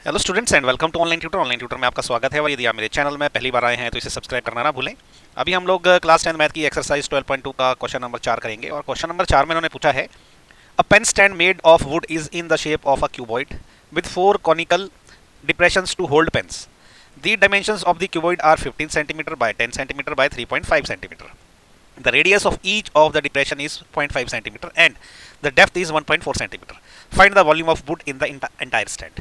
Hello students and welcome to online tutor. Online tutor में आपका स्वागत है और यदि आप मेरे चैनल में पहली बार आए हैं तो इसे सब्सक्राइब करना ना भूलें। अभी हम लोग क्लास 10 मैथ की एक्सरसाइज 12.2 का क्वेश्चन नंबर 4 करेंगे और क्वेश्चन नंबर 4 में उन्होंने पूछा है a pen stand made of wood is in the shape of a cuboid with 4 conical depressions to hold pens. The dimensions of the cuboid are 15 centimetre by 10 centimetre by 3.5 centimetre. The radius of each of the depression is 0.5 centimeter and the depth is 1.4 centimeter. Find the volume of wood in the entire stand.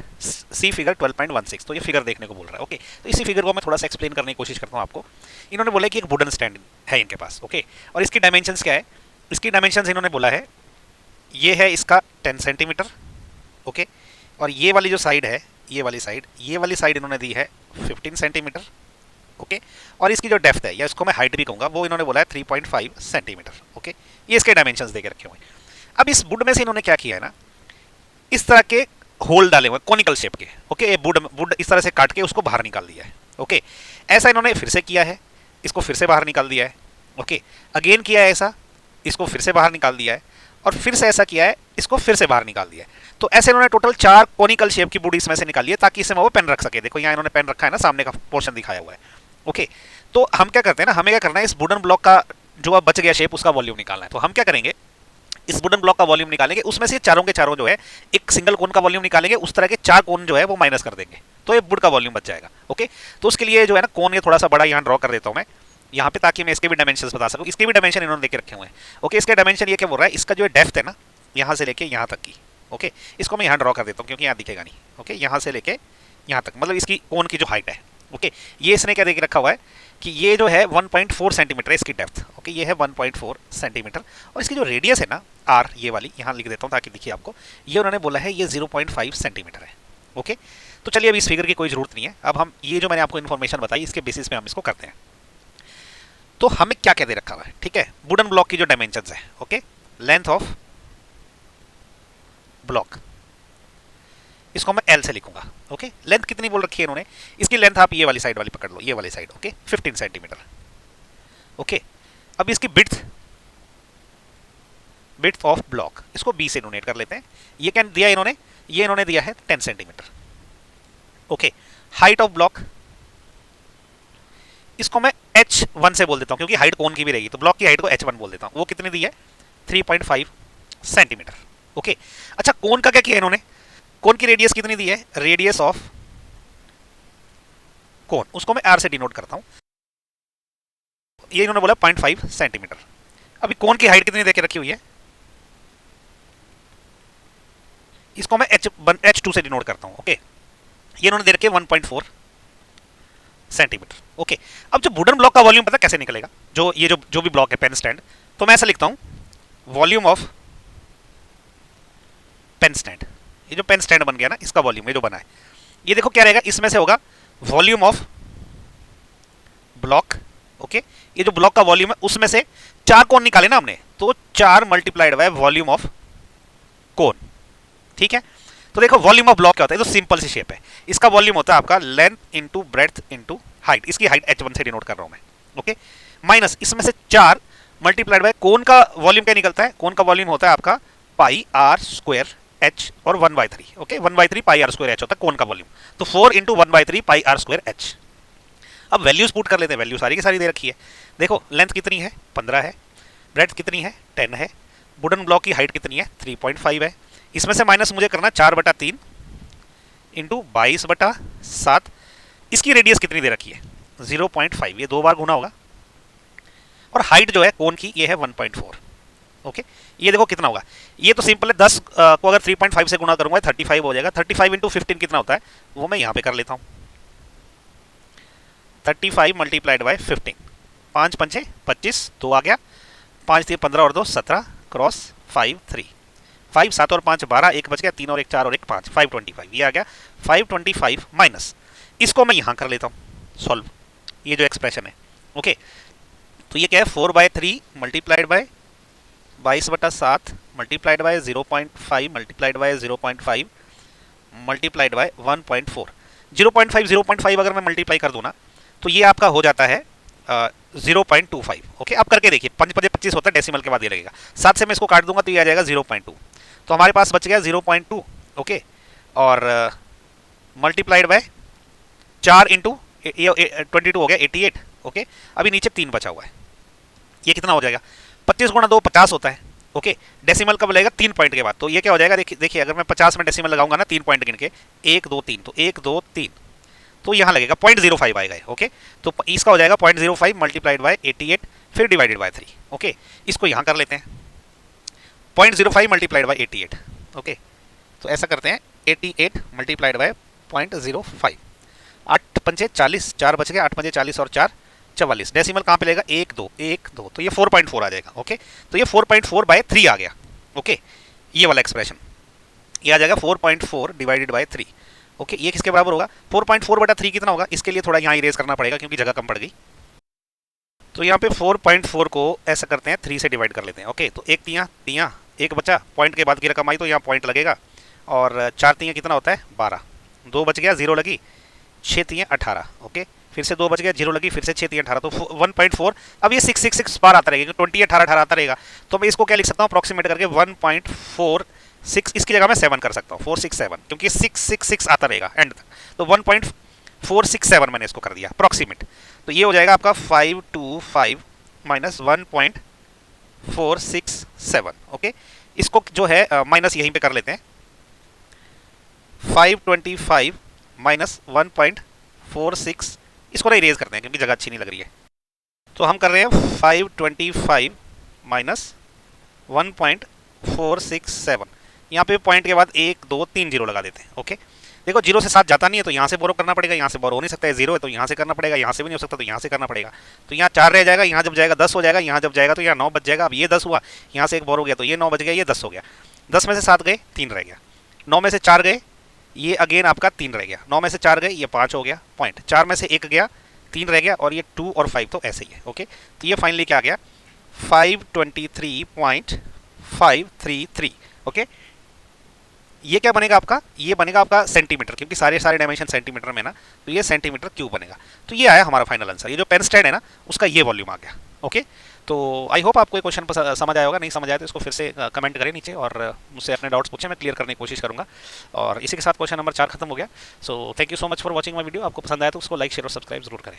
See figure 12.16। तो ये figure देखने को बोल रहा है। Okay तो इसी figure को मैं थोड़ा सा एक्सप्लेन करने की कोशिश करता हूँ आपको। इन्होंने बोला कि एक वुडन स्टैंड है इनके पास। ओके और इसकी डायमेंशंस क्या है? इसकी डायमेंशंस इन्होंने बोला है ये है इसका 10 सेंटीमीटर। ओके और ये वाली जो साइड है ये वाली साइड इन्होंने दी है 15 सेंटीमीटर। ओके और इसकी जो डेप्थ है या इसको मैं हाइट भी कहूंगा वो इन्होंने बोला है 3.5 सेंटीमीटर। ओके ये इसके डायमेंशंस देके रखे हुए हैं। अब इस वुड में से इन्होंने क्या किया है ना, इस तरह के होल डाले हुए कॉनिकल शेप के। ओके ये वुड इस तरह से काट के उसको बाहर निकाल दिया है। ओके ऐसा इन्होंने फिर से किया है, इसको फिर से बाहर निकाल दिया है। ओके अगेन किया है ऐसा, इसको फिर से बाहर निकाल दिया है और फिर से ऐसा किया है, इसको फिर से बाहर निकाल दिया है। तो ऐसे इन्होंने टोटल 4 कॉनिकल शेप की वुड इसमें से निकाली है ताकि इसमें वो पेन रख सके। देखो यहाँ इन्होंने पेन रखा है ना, सामने का पोर्शन दिखाया हुआ है। ओके तो हम क्या करते हैं ना, हमें क्या करना है, इस वुडन ब्लॉक का जो अब बच गया शेप उसका वॉल्यूम निकालना है। तो हम क्या करेंगे, इस वुडन ब्लॉक का वॉल्यूम निकालेंगे, उसमें से चारों के चारों जो है एक सिंगल कोन का वॉल्यूम निकालेंगे, उस तरह के 4 कोन जो है वो माइनस कर देंगे तो ये वुड का वॉल्यूम बच जाएगा। ओके तो उसके लिए जो है ना कोन ये थोड़ा सा बड़ा यहाँ ड्रॉ कर देता हूँ मैं यहाँ पे, ताकि मैं इसके भी डायमेंशंस बता सकूँ। इसके भी डायमेंशन इन्होंने देके रखे हुए हैं। ओके इसके डायमेंशन ये क्या बोल रहा है, इसका जो डेप्थ है ना यहाँ से लेके यहाँ तक की। ओके इसको मैं यहाँ ड्रॉ कर देता हूँ क्योंकि यहाँ दिखेगा नहीं। ओके यहाँ से लेके यहाँ तक मतलब इसकी कोन की जो हाइट है। ओके ये इसने क्या देके रखा हुआ है कि ये जो है 1.4 सेंटीमीटर है इसकी डेप्थ। ओके ये है 1.4 सेंटीमीटर और इसकी जो रेडियस है ना आर, ये वाली यहाँ लिख देता हूँ ताकि दिखिए आपको, ये उन्होंने बोला है ये 0.5 सेंटीमीटर है। ओके तो चलिए अब इस फिगर की कोई जरूरत नहीं है, अब हम ये जो मैंने आपको इन्फॉर्मेशन बताई इसके बेसिस पे हम इसको करते हैं। तो हमें क्या क्या दे रखा हुआ है, ठीक है, वुडन ब्लॉक की जो डायमेंशन है। ओके लेंथ ऑफ ब्लॉक इसको मैं एल से लिखूंगा। ओके लेंथ कितनी बोल रखी है इन्होंने, इसकी लेंथ आप ये वाली साइड वाली पकड़ लो, ये वाली साइड। Okay 15 centimetre. ओके अब इसकी बिड्थ ऑफ ब्लॉक इसको बी से डोनेट कर लेते हैं। ये क्या दिया इन्होंने, ये इन्होंने दिया है 10 centimetre. Okay height of block इसको मैं h1 से बोल देता हूं क्योंकि हाइट कोन की भी रहेगी तो ब्लॉक की हाइट को h1 बोल देता हूं। वो कितनी दी है 3.5 सेंटीमीटर। ओके अच्छा कोन का क्या किया इन्होंने, कोन की रेडियस कितनी दी है, रेडियस ऑफ कोन उसको मैं r से डिनोट करता हूं, ये इन्होंने बोला 0.5 सेंटीमीटर। अभी कोन की हाइट कितनी देके रखी हुई है, इसको मैं h2 से डिनोट करता हूं। ओके ये इन्होंने दे रखे 1.4 सेंटीमीटर। ओके अब जो वुडन ब्लॉक का वॉल्यूम पता कैसे निकलेगा, जो ये जो भी ब्लॉक है पेन स्टैंड, तो मैं ऐसा लिखता हूं वॉल्यूम ऑफ पेन स्टैंड। ये जो पेन स्टैंड बन गया ना इसका वॉल्यूम ये जो बना है, ये देखो क्या रहेगा, इसमें से होगा वॉल्यूम ऑफ ब्लॉक। ओके ये जो ब्लॉक का वॉल्यूम है उसमें से 4 कोन निकाले ना हमने, तो 4 multiplied by volume of cone. ठीक है तो देखो वॉल्यूम ऑफ ब्लॉक क्या होता है, तो सिंपल सी शेप है, इसका वॉल्यूम होता है आपका length into breadth into height, इसकी हाइट h1 से डिनोट कर रहा हूं मैं। ओके माइनस इसमें से 4 मल्टीप्लाइड बाय कोन का वॉल्यूम क्या निकलता है, कोन का वॉल्यूम होता है आपका पाई आर स्क्वायर h और 1/3। Okay 1/3 pi R square h होता है कोन का वॉल्यूम, तो 4 into 1/3 pi R square h। अब वैल्यूज पुट कर लेते हैं, वैल्यू सारी की सारी दे रखी है। देखो लेंथ कितनी है 15 है, ब्रेड्थ कितनी है 10 है, वुडन ब्लॉक की हाइट कितनी है 3.5 है, इसमें से माइनस मुझे करना 4/3 इंटू 22/7। इसकी रेडियस कितनी दे रखी है 0.5, ये 2 बार गुना होगा, और हाइट जो है कोन की ये है 1.4। ओके ये देखो कितना होगा, ये तो सिंपल है, 10 को अगर 3.5 से गुना करूंगा 35 हो जाएगा। 35 इंटू 15 कितना होता है वो मैं यहाँ पे कर लेता हूँ, 35 मल्टीप्लाइड बाय 15, 5 पंचे 25, 2 आ गया, 5 3 15 और 2 17 क्रॉस 5 3, 5 7 और 5 12, 1 बच गया, 3 और 1 4 और 1 5, 525 ये आ गया। 525 माइनस इसको मैं यहाँ कर लेता हूँ सॉल्व, ये जो एक्सप्रेशन है। ओके तो ये क्या है 4/3 multiplied by 22/7 multiplied by 0.5 multiplied by 0.5 multiplied by 1.4। 0.5 अगर मैं मल्टीप्लाई कर दूँ ना तो ये आपका हो जाता है 0.25। ओके अब करके देखिए, 5 5 25 होता है, डेसिमल के बाद ये लगेगा, 7 से मैं इसको काट दूंगा तो ये आ जाएगा 0.2, तो हमारे पास बच गया 0.2। ओके और मल्टीप्लाइड बाय 4 इंटू 22 हो गया 88। ओके, अभी नीचे 3 बचा हुआ है, ये कितना हो जाएगा? 25 गुणा 2 50 होता है। ओके, डेसिमल कब लगेगा? 3 पॉइंट के बाद। तो ये क्या हो जाएगा? देखिए अगर मैं 50 में डेसिमल लगाऊंगा ना 3 पॉइंट गिन के, 1 2 3, तो 1 2 3, तो यहाँ लगेगा 0.05 आएगा। ओके, तो इसका हो जाएगा 0.05 मल्टीप्लाइड बाय 88 फिर डिवाइडेड बाय 3। ओके, इसको यहाँ कर लेते हैं 0.05 मल्टीप्लाइड बाय 88। ओके, तो ऐसा करते हैं 88 मल्टीप्लाइड बाय 0.05, 8 पंचे 40, 4 बच गए, 8 पंचे 40 और 4 44। डेसिमल कहाँ पे लेगा? 1 2 1 2, तो ये 4.4 आ जाएगा। ओके, तो ये 4.4 बाय 3 आ गया। ओके, ये वाला एक्सप्रेशन ये आ जाएगा 4.4 डिवाइडेड बाय 3। ओके, ये किसके बराबर होगा? 4.4 बटा 3 कितना होगा? इसके लिए थोड़ा यहाँ इरेज करना पड़ेगा क्योंकि जगह कम पड़ गई। तो यहाँ पे 4.4 को ऐसा करते हैं 3 से डिवाइड कर लेते हैं। ओके, तो 1 तियाँ तियाँ, 1 बचा, पॉइंट के बाद की रकम आई तो यहाँ पॉइंट लगेगा, और 4 तियाँ कितना होता है? 12, 2 बच गया, 0 लगी, 6 तियाँ 18। ओके, फिर से 2 बच गया, 0 लगी, फिर से 6 तियाँ 18, तो 1.4। अब ये 6 बार आता रहेगा, 20 18 18 आता रहेगा, तो मैं इसको क्या लिख सकता हूँ? अप्रॉक्सीमेट करके 1.46, इसकी जगह मैं 7 कर सकता हूँ, 467, क्योंकि 666 आता रहेगा एंड तक, तो 1.467 मैंने इसको कर दिया अप्रॉक्सीमेट। तो ये हो जाएगा आपका 525 माइनस 1.467। ओके, इसको जो है माइनस यहीं पे कर लेते हैं, 525 माइनस 1.46, इसको ना इरेज करते हैं क्योंकि जगह अच्छी नहीं लग रही है। तो हम कर रहे हैं 525 माइनस 1.467, यहाँ पे पॉइंट के बाद 1 2 3 जीरो लगा देते हैं। ओके, देखो 0 से 7 जाता नहीं है, तो यहाँ से बोरो करना पड़ेगा, यहाँ से बोरो हो नहीं सकता है, 0 है तो यहाँ से करना पड़ेगा, यहाँ से भी नहीं हो सकता तो यहाँ से करना पड़ेगा। तो यहाँ 4 रह जाएगा, यहाँ जब जाएगा 10 हो जाएगा, यहाँ जब जाएगा तो यहाँ 9 बच जाएगा। अब ये 10 हुआ, यहाँ से एक बोरो हो गया तो ये 9 बच गया, ये 10 हो गया। 10 में से 7 गए, 3 रह गया, 9 में से 4 गए, ये अगेन आपका 3 रह गया, 9 में से 4 गए, ये 5 हो गया पॉइंट, 4 में से 1 गया, 3 रह गया, और ये 2 और 5 तो ऐसे ही है। ओके, तो ये फाइनली क्या आ गया? 523.533। ओके, ये क्या बनेगा आपका? ये बनेगा आपका सेंटीमीटर, क्योंकि सारे डायमेंशन सेंटीमीटर में ना, तो ये सेंटीमीटर क्यूब बनेगा। तो ये आया हमारा फाइनल आंसर, ये जो पेन स्टैंड है ना उसका ये वॉल्यूम आ गया। ओके, तो आई होप आपको ये क्वेश्चन समझ आया होगा, नहीं समझ आया तो इसको फिर से कमेंट करें नीचे और मुझसे अपने डाउट्स पूछें, मैं क्लियर करने की कोशिश करूंगा। और इसी के साथ क्वेश्चन नंबर 4 खत्म हो गया। So thank you so much for watching my video. आपको पसंद आया तो उसको लाइक शेयर और सब्सक्राइब जरूर करें।